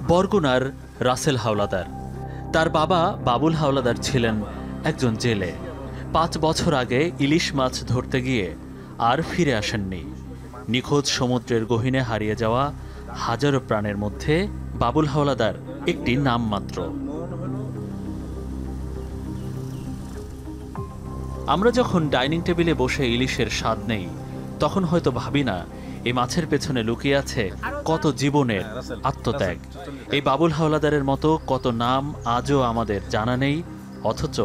বরগুনার রাসেল হাওলাদার, তার বাবা বাবুল হাওলাদার ছিলেন একজন জেলে। 5 বছর আগে ইলিশ মাছ ধরতে গিয়ে আর ফিরে আসেননি। নিখোঁজ সমুদ্রের গহীনে হারিয়ে যাওয়া হাজারো প্রাণের মধ্যে বাবুল হাওলাদার একটি নাম মাত্র। আমরা যখন ডাইনিং টেবিলে বসে ইলিশের স্বাদ নেই, তখন হয়তো ভাবি না এই মাছের পেছনে লুকিয়ে আছে কত জীবনের আত্মত্যাগ। এই বাবুল হাওলাদারের মতো কত নাম আজও আমাদের জানা নেই, অথচ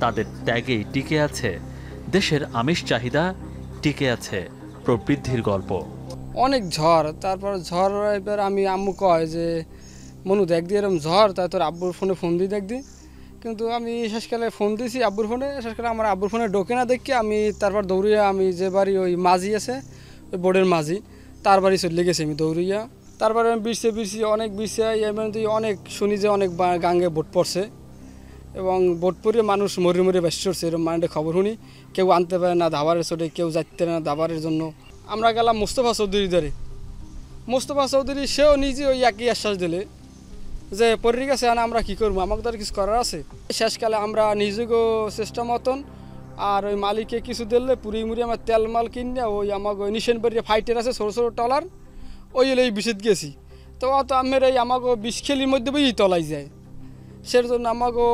তাদের ত্যাগেই টিকে আছে দেশের আমিষ চাহিদা, টিকে আছে প্রবৃদ্ধির গল্প। অনেক ঝড়, তারপর ঝড় এবার আমি আম্মু কয় যে মনু দেখ দিয়ে এরকম ঝড়, তাই তোর আব্বুর ফোনে ফোন দিয়ে দেখ দি। কিন্তু আমি শেষকালে ফোন দিয়েছি আব্বুর ফোনে, শেষকালে আমার আব্বুর ফোনে ঢোকে না দেখি আমি তারপর দৌড়িয়ে আমি যে বাড়ি ওই মাঝি আছে ওই বোর্ডের মাঝি, তার বাড়ি চলে গেছি আমি দৌড়িয়া। তারপরে আমি বিরছি অনেক বিরছি, এমনি অনেক শুনি যে অনেক গাঙ্গে বোট পড়ছে এবং বোট পড়িয়ে মানুষ মরে মরে বেশ চড়ছে, এরকম মানে খবর শুনি। কেউ আনতে পারে না দাবারের চোটে, কেউ যাইতে না দাবারের জন্য। আমরা গেলাম মোস্তফা চৌধুরী ধরে, মোস্তফা চৌধুরী সেও নিজে ওই একই আশ্বাস দিলে যে পড়ে গেছে, আমরা কী করবো, আমাকে তো আর কিছু করার আছে। শেষকালে আমরা নিজেকেও চেষ্টা মতন আর ওই মালিককে কিছু দিলে পুরি মুড়ি আমার তেল মাল কিনে ওই আমাকে ওই নিশান বাড়িয়ে ফাইটার আছে ছোটো ছোটো টলার, ওই হলে এই বিষেদ গেছি। তো অত আমের এই আমাকে 20 খেলির মধ্যে বই তলাই যায়। সের জন্য আমাকে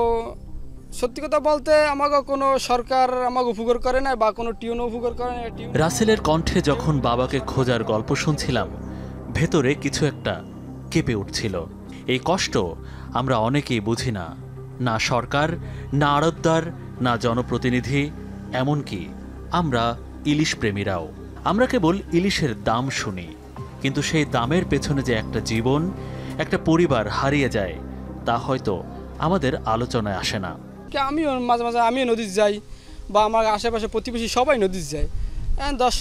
সত্যি কথা বলতে আমাকে কোনো সরকার আমাকে উপকার করে না বা কোনো টিউনও উপকার করে না। রাসেলের কণ্ঠে যখন বাবাকে খোঁজার গল্প শুনছিলাম, ভেতরে কিছু একটা কেঁপে উঠছিল। এই কষ্ট আমরা অনেকেই বুঝি না, না সরকার, না আড়তদার, না জনপ্রতিনিধি, এমনকি আমরা ইলিশ প্রেমীরাও। আমরা কেবল ইলিশের দাম শুনি, কিন্তু সেই দামের পেছনে যে একটা জীবন, একটা পরিবার হারিয়ে যায়, তা হয়তো আমাদের আলোচনায় আসে না। আমিও মাঝে মাঝে আমিও নদীতে যাই বা আমার আশেপাশে প্রতিবেশী সবাই নদীতে যায়। 10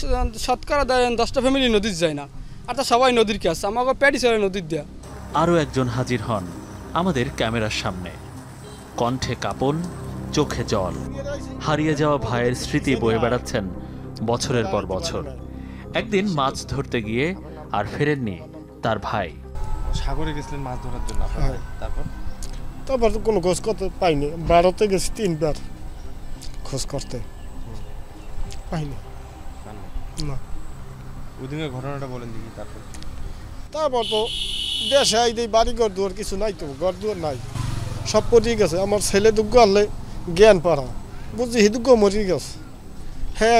10টা ফ্যামিলি নদীতে যায় না, আর তা সবাই নদীর কাছে, আমাকে প্যাডি চলে নদীর দেয়া। আরও একজন হাজির হন আমাদের ক্যামেরার সামনে, কণ্ঠে কাঁপন, চোখে জল। হারিয়ে যাওয়া ভাইয়ের স্মৃতি বয়ে বেড়াচ্ছেন বছরের পর বছর। একদিন মাছ ধরতে গিয়ে আর ফেরেননি তার ভাই। সাগরে গেছিলেন মাছ ধরার জন্য, তারপর তো কোনো খোঁজ করতে পাইনি। ভারতে গেছি 3 বার খোঁজ করতে, পাইনি না। ওই দিনের ঘটনাটা বলেন দেখি। তারপর তো দেশে আই দেই, বাড়ি ঘর দুয়ার কিছু নাই, তো ঘর দুয়ার নাই, সব পড়ে গেছে। আমার ছেলে দুগ্গ আনলে জ্ঞান পাড়া বুঝছি, হিদুগ্গ মরে গেছে। হ্যাঁ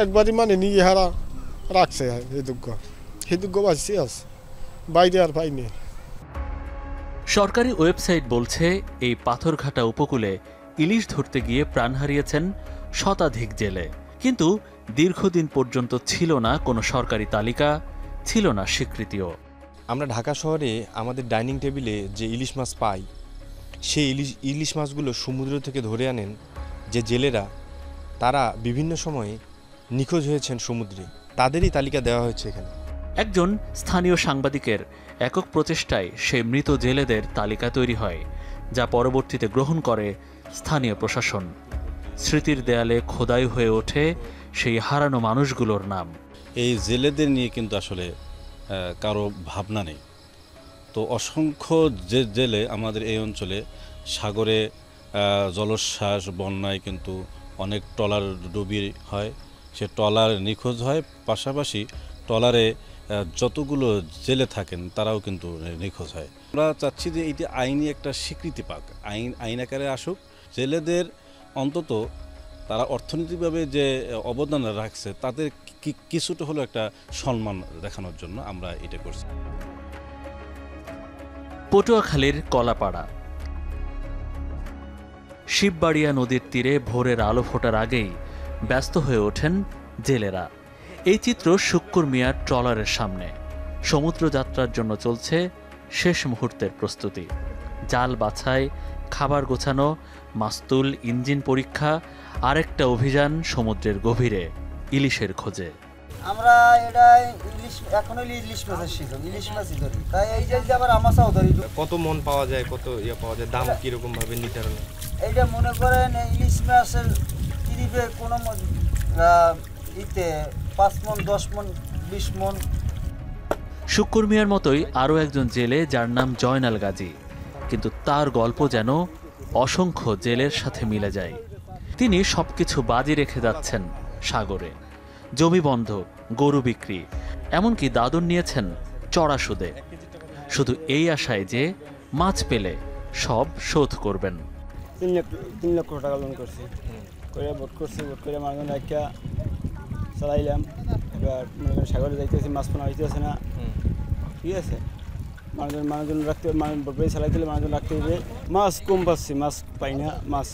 একবারই মানে নিয়ে হারা রাখছে হিদুগ্গ বাঁচছে আছে, বাইরে আর পাইনি। সরকারি ওয়েবসাইট বলছে এই পাথরঘাটা উপকূলে ইলিশ ধরতে গিয়ে প্রাণ হারিয়েছেন শতাধিক জেলে, কিন্তু দীর্ঘদিন পর্যন্ত ছিল না কোনো সরকারি তালিকা, ছিল না স্বীকৃতিও। আমরা ঢাকা শহরে আমাদের ডাইনিং টেবিলে যে ইলিশ মাছ পাই, সেই ইলিশ মাছগুলো সমুদ্র থেকে ধরে আনেন যে জেলেরা, তারা বিভিন্ন সময়ে নিখোঁজ হয়েছেন সমুদ্রে, তাদেরই তালিকা দেওয়া হয়েছে এখানে। একজন স্থানীয় সাংবাদিকের একক প্রচেষ্টায় সেই মৃত জেলেদের তালিকা তৈরি হয়, যা পরবর্তীতে গ্রহণ করে স্থানীয় প্রশাসন। স্মৃতির দেয়ালে খোদাই হয়ে ওঠে সেই হারানো মানুষগুলোর নাম। এই জেলেদের নিয়ে কিন্তু আসলে কারো ভাবনা নেই। তো অসংখ্য যে জেলে আমাদের এই অঞ্চলে সাগরে জলোচ্ছ্বাস, বন্যায় কিন্তু অনেক ট্রলার ডুবি হয়, সে ট্রলার নিখোঁজ হয়, পাশাপাশি ট্রলারে যতগুলো জেলে থাকেন তারাও কিন্তু নিখোঁজ হয়। আমরা চাচ্ছি যে এটি আইনি একটা স্বীকৃতি পাক, আইন আকারে আসুক। জেলেদের অন্তত তারা অর্থনৈতিকভাবে যে অবদান রাখছে তাদের কিছুটা হলো একটা সম্মান দেখানোর জন্য আমরা এটা করছি। পটুয়াখালীর কলাপাড়া, শিববাড়িয়া নদীর তীরে ভোরের আলো ফোটার আগেই ব্যস্ত হয়ে ওঠেন জেলেরা। এই চিত্র শুক্কুর মিয়ার ট্রলারের সামনে। সমুদ্র যাত্রার জন্য চলছে শেষ মুহূর্তের প্রস্তুতি। জাল বাছাই, খাবার গোছানো, মাস্তুল, ইঞ্জিন পরীক্ষা, আরেকটা অভিযান সমুদ্রের গভীরে ইলিশের খোঁজে। আমরা এটা ইলিশ এখনো ইলিশ মাছের সিজন, ইলিশ মাছই ধরি, তাই এই যে আবার আমাশাও ধরি। কত মন পাওয়া যায়, কত পাওয়া যায়, দাম কিরকম ভাবে নির্ধারণ? এইটা মনে করেন ইলিশ মাছের ত্রিপে কোনো ইতে 5 মন 10 মন 20 মন। শুক্কুর মিয়ার মতোই আরও একজন জেলে যার নাম জয়নাল গাজী, কিন্তু তার গল্প যেন অসংখ্য জেলের সাথে মিলে যায়। তিনি সবকিছু বাজি রেখে যাচ্ছেন সাগরে, জমি বন্ধক, গরু বিক্রি, এমনকি দাদন নিয়েছেন চড়া সুদে, শুধু এই আশায় যে মাছ পেলে সব শোধ করবেন। 3 লক্ষ টাকা লোন করছি, করে ভোট করছি, ভোট করে মানুষজন একটা চালাইলাম। এবার মনে করেন সাগরে যাইতেছি, মাছ পোনা হইতেছে না, ঠিক আছে। মানুষজন রাখতে ভোট করে চালাই দিলে মানুষজন রাখতে হবে। মাছ কম পাচ্ছি, মাছ পাই না, মাছ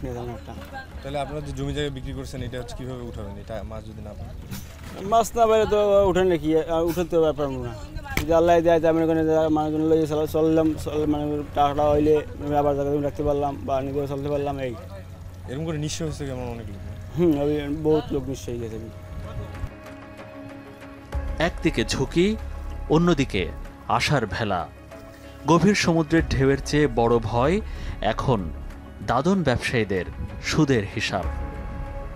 নিয়ে যাবেন একটা। তাহলে আপনারা যে জমি জায়গা বিক্রি করছেন এটা হচ্ছে কীভাবে উঠাবেন, এটা মাছ যদি না পান? মাছ না বাইরে তো উঠান নাকি, উঠাতে ব্যাপার না। যদি আল্লাহ দেয় আমি ওখানে মানুষজন লইয়ে চললাম, মানে টাকাটা হইলে আবার জায়গা রাখতে পারলাম বা নিজেও চলতে পারলাম। এই এরকম করে নিঃস্ব হয়েছে কেমন অনেক লোক? ওই বহুত লোক নিশ্চয়ই গেছে। একদিকে ঝুঁকি, অন্যদিকে আশার ভেলা। গভীর সমুদ্রের ঢেউয়ের চেয়ে বড় ভয় এখন দাদন ব্যবসায়ীদের সুদের হিসাব।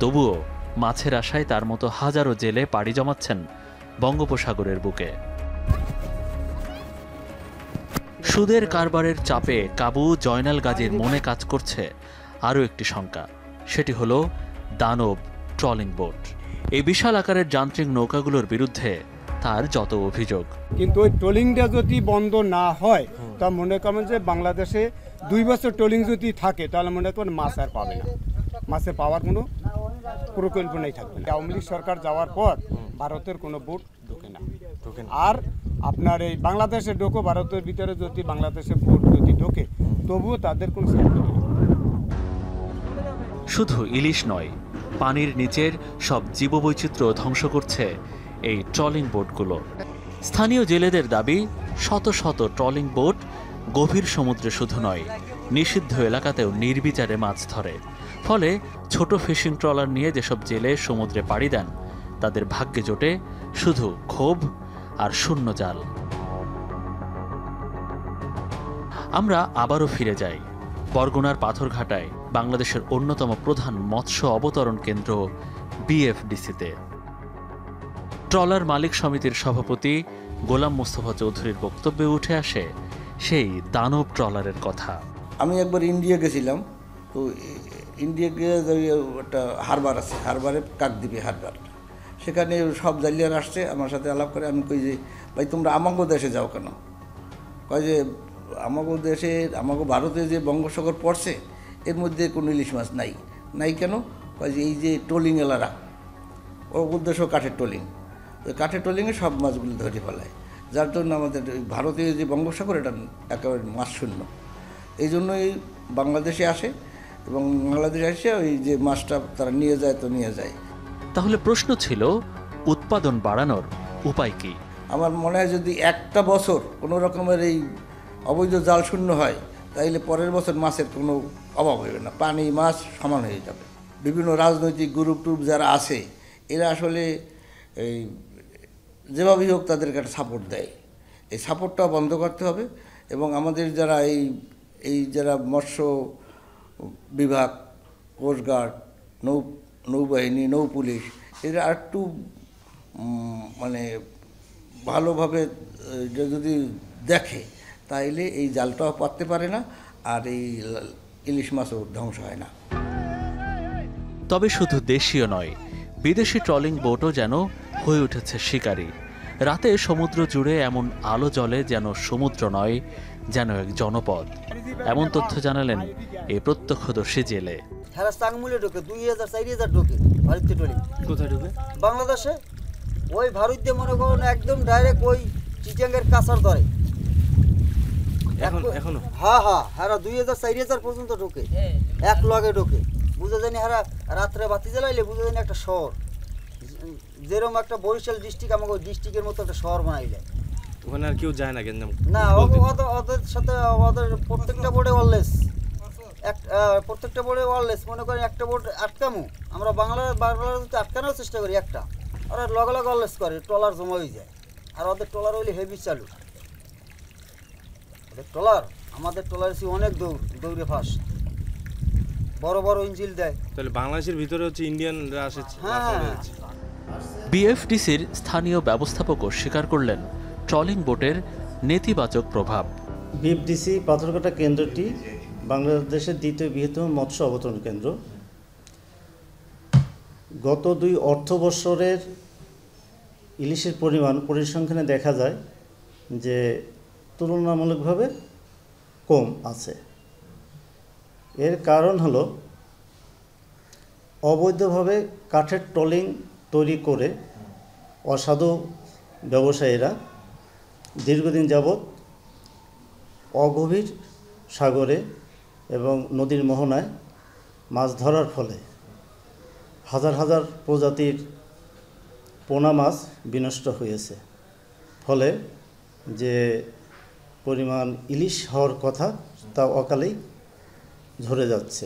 তবুও মাছের আশায় তার মতো হাজারো জেলে পাড়ি জমাচ্ছেন বঙ্গোপসাগরের বুকে। সুদের কারবারের চাপে কাবু জয়নাল গাজীর মনে কাজ করছে আরও একটি শঙ্কা, সেটি হলো দানব ট্রলিং বোট। এই বিশাল আকারের যান্ত্রিক নৌকাগুলোর বিরুদ্ধে তার যত অভিযোগ। কিন্তু ওই ট্রলিংটা যদি বন্ধ না হয় তা মনে করেন যে বাংলাদেশে 2 বছর ট্রলিং যদি থাকে তাহলে মনে করেন মাছ আর পাবে না, মাছে পাওয়ার কোনো পরিকল্পনাই থাকবে না। আওয়ামী লীগ সরকার যাওয়ার পর ভারতের কোনো বোট ঢোকে না। আর আপনার এই বাংলাদেশে ঢোকো, ভারতের ভিতরে যদি বাংলাদেশের বোট যদি ঢোকে তবুও তাদের কোনো সাহায্য নেই। শুধু ইলিশ নয়, পানির নিচের সব জীববৈচিত্র্য ধ্বংস করছে এই ট্রলিং বোটগুলো। স্থানীয় জেলেদের দাবি, শত শত ট্রলিং বোট গভীর সমুদ্রে শুধু নয়, নিষিদ্ধ এলাকাতেও নির্বিচারে মাছ ধরে। ফলে ছোট ফিশিং ট্রলার নিয়ে যেসব জেলে সমুদ্রে পাড়ি দেন তাদের ভাগ্যে জোটে শুধু ক্ষোভ আর শূন্য জাল। আমরা আবারও ফিরে যাই বরগুনার পাথরঘাটায়, বাংলাদেশের অন্যতম প্রধান মৎস্য অবতরণ কেন্দ্র বিএফডিসিতে। ট্রলার মালিক সমিতির সভাপতি গোলাম মোস্তফা চৌধুরীর বক্তব্যে উঠে আসে সেই দানব ট্রলারের কথা। আমি একবার ইন্ডিয়া গেছিলাম, তো ইন্ডিয়া গিয়ে একটা হারবার আছে, হারবারে কাকদ্বীপে হারবার, সেখানে সব জালিয়ার আসছে আমার সাথে আলাপ করে। আমি কই যে ভাই তোমরা আমাগো দেশে যাও কেন? কয় যে আমাগো দেশে, আমাগো ভারতে যে বঙ্গোপসাগর পড়ছে এর মধ্যে কোনো ইলিশ মাছ নাই। নাই কেন? কয় যে এই যে ট্রলিং এলারা, ওর উদ্দেশ্য কাঠের ট্রলিং, ওই কাঠের ট্রলিংয়ে সব মাছগুলো ধরে ফেলায়, যার জন্য আমাদের ভারতীয় যে বঙ্গোপসাগর এটা একেবারে মাছ শূন্য। এই জন্যই বাংলাদেশে আসে এবং বাংলাদেশে এসে ওই যে মাছটা তারা নিয়ে যায় তো নিয়ে যায়। তাহলে প্রশ্ন ছিল, উৎপাদন বাড়ানোর উপায় কি? আমার মনে হয় যদি একটা বছর কোনো রকমের এই অবৈধ জাল শূন্য হয় তাইলে পরের বছর মাছের কোনো অভাব হবে না, পানি মাছ সমান হয়ে যাবে। বিভিন্ন রাজনৈতিক গ্রুপ টুপ যারা আছে এরা আসলে এই যেভাবেই হোক তাদেরকে একটা সাপোর্ট দেয়, এই সাপোর্টটা বন্ধ করতে হবে। এবং আমাদের যারা এই যারা মৎস্য বিভাগ, কোস্টগার্ড, নৌবাহিনী, নৌপুলিশ, এরা একটু মানে ভালোভাবে যদি দেখে তাইলে এই জালটাও পাততে পারে না আর এই ইলিশ মাছও ধ্বংস হয় না। তবে শুধু দেশীয় নয়, বিদেশি ট্রলিং বোটও যেন হয়ে উঠেছে শিকারী। রাতে সমুদ্র জুড়ে এমন আলো জ্বলে যেন সমুদ্র নয়, যেন এক জনপদ। এমন তথ্য জানালেন এই প্রত্যক্ষদর্শী জেলে। হ্যাঁ, চাংমুলে ঢোকে 2000-4000 ঢোকে ভারতীয় ট্রলিং। কোথায় ঢোকে? বাংলাদেশে। ওই ভারতীয় মনে করুন একদম ডাইরেক্ট ওই চিটাঙ্গের কাছার ধরে। এখনো? হ্যাঁ হ্যাঁ, হ্যাঁ 2000-4000 পর্যন্ত ঢোকে, এক লগে ঢোকে। বুঝে জানি হ্যাঁ রাত্রে বাতি জ্বালাইলে বুঝে জানি একটা শহর, যেরকম একটা বরিশাল ডিস্ট্রিক্ট আমাকে ডিস্ট্রিক্টের মতো একটা শহর বানাইলে। ওখানে আর কেউ যায় না গেঞ্জাম? না, ওদের সাথে ওদের প্রত্যেকটা বোর্ডে ওয়ারলেস, প্রত্যেকটা বোর্ডে ওয়ারলেস। মনে করেন একটা বোর্ড আটকামো, আমরা বাংলার যদি আটকানোর চেষ্টা করি একটা, ওরা লগে লগে ওয়ারলেস করে, ট্রলার জমা হয়ে যায়। আর ওদের ট্রলার হইলে হেভি চালু। ওদের ট্রলার আমাদের ট্রলার অনেক দৌড়ে ফাস্ট। বড় বড় ইঞ্জিল দেয়। তাহলে বাংলাদেশের ভিতরে হচ্ছে ইন্ডিয়ানরা আসে হ্যাঁ। বিএফডিসির স্থানীয় ব্যবস্থাপকও স্বীকার করলেন ট্রলিং বোটের নেতিবাচক প্রভাব। বিএফডিসি পাথরঘাটা কেন্দ্রটি বাংলাদেশের দ্বিতীয় বৃহত্তম মৎস্য অবতরণ কেন্দ্র। গত 2 অর্থবৎসরের ইলিশের পরিসংখ্যানে দেখা যায় যে তুলনামূলকভাবে কম আছে। এর কারণ হলো অবৈধভাবে কাঠের ট্রলিং তৈরি করে অসাধু ব্যবসায়ীরা দীর্ঘদিন যাবৎ অগভীর সাগরে এবং নদীর মোহনায় মাছ ধরার ফলে হাজার হাজার প্রজাতির পোনা মাছ বিনষ্ট হয়েছে। ফলে যে পরিমাণ ইলিশ হওয়ার কথা তা অকালেই ঝরে যাচ্ছে।